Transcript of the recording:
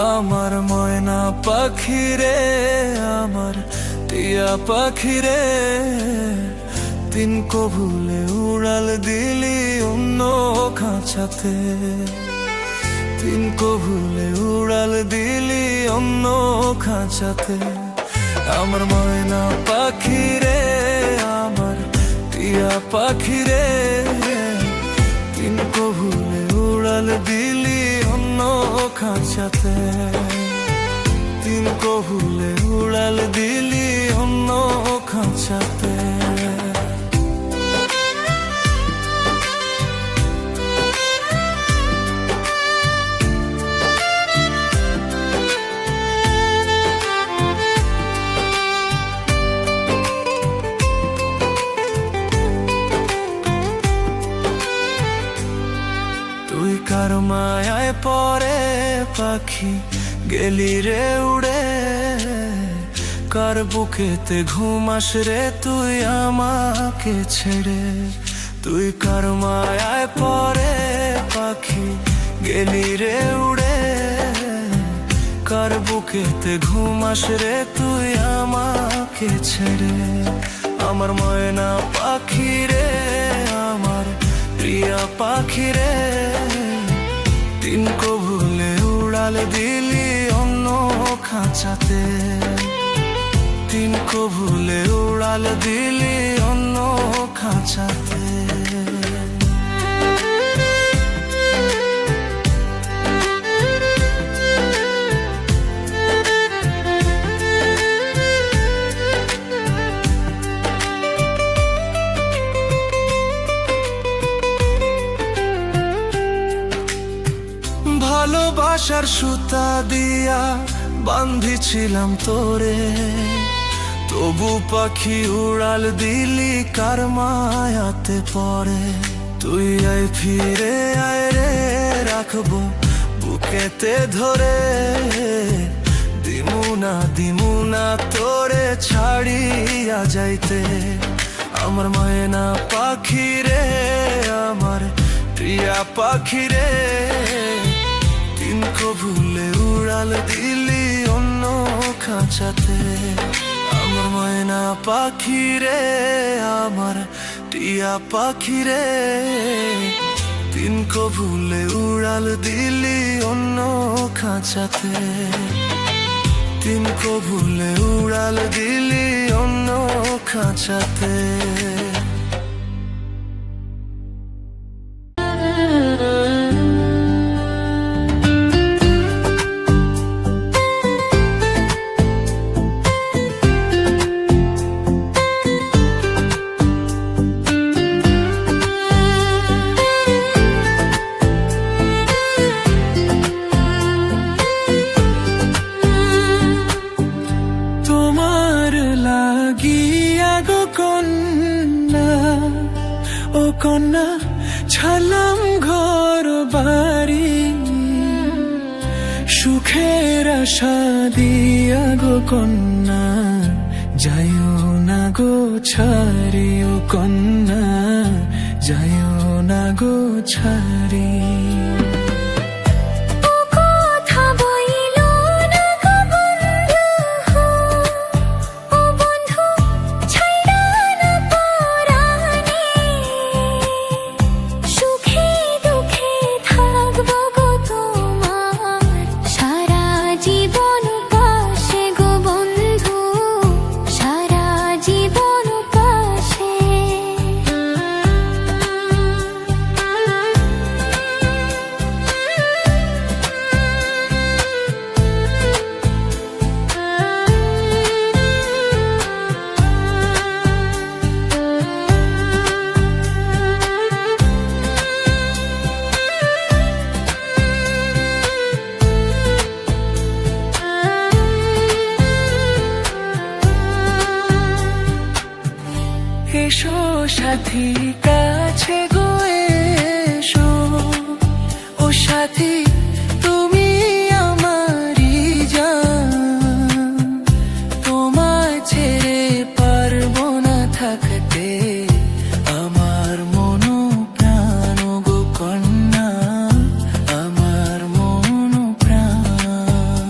আমার ময়না পাখি রে, আমার টিয়া পাখি রে, তিনকো ভুলে উড়াল দিলি অন্য খাঁচাতে। তিনকো ভুলে উড়াল দিলি অন্য খাঁচাতে। আমার ময়না পাখি রে, আমার টিয়া পাখি রে, তিনকো ভুলে উড়াল দিলি অন্য খাঁচাতে। তিনকো ভুলে উড়াল দিলি অন্য খাঁচাতে। তুই কার মায়ায় পরে পাখি গেলি রে উড়ে, কার বুকেতে ঘুমাস রে তুই আমাকে ছেড়ে। তুই কার মায়ায় পরে পাখি গেলি রে উড়ে, কার বুকেতে ঘুমাস রে তুই আমাকে ছেড়ে। আমার ময়না পাখি রে, আমার প্রিয়া পাখি রে, তিনকো ভুলে উড়াল দিলি অন্য খাঁচাতে। তিনকো ভুলে উড়াল দিলি অন্য খাঁচাতে। ভালোবাসার সুতা দিয়া বাঁধিছিলাম তোরে, তবু পাখি উড়াল দিলি কার মায়াতে পড়ে। তুই আয় ফিরে আয় রে, রাখবো বুকেতে ধরে, দিমুনা তোরে ছাড়িয়া যাইতে। আমার ময়না পাখি রে, আমার প্রিয়া পাখি রে, তিনকো ভুলে উড়াল দিলি অন্য খাঁচাতে। আমার ময়না পাখি রে, আমার টিয়া পাখি রে, তিনকো ভুলে উড়াল দিলি অন্য খাঁচাতে। তিনকো ভুলে উড়াল দিলি অন্য খাঁচাতে। ও কন্যা ছালাম ঘর বাড়ি, সুখের আশা দিয়া গো কন্যা, যাইও না গো ছাড়ি। ও কন্যা যাইও না গো ছাড়ি। এসো সাথী কাছে গো এসো, ও সাথী তুমি আমারই জান। তোমায় ছেড়ে পারবো না থাকতে, আমার মন প্রাণ গো কন্যা, আমার মন প্রাণ।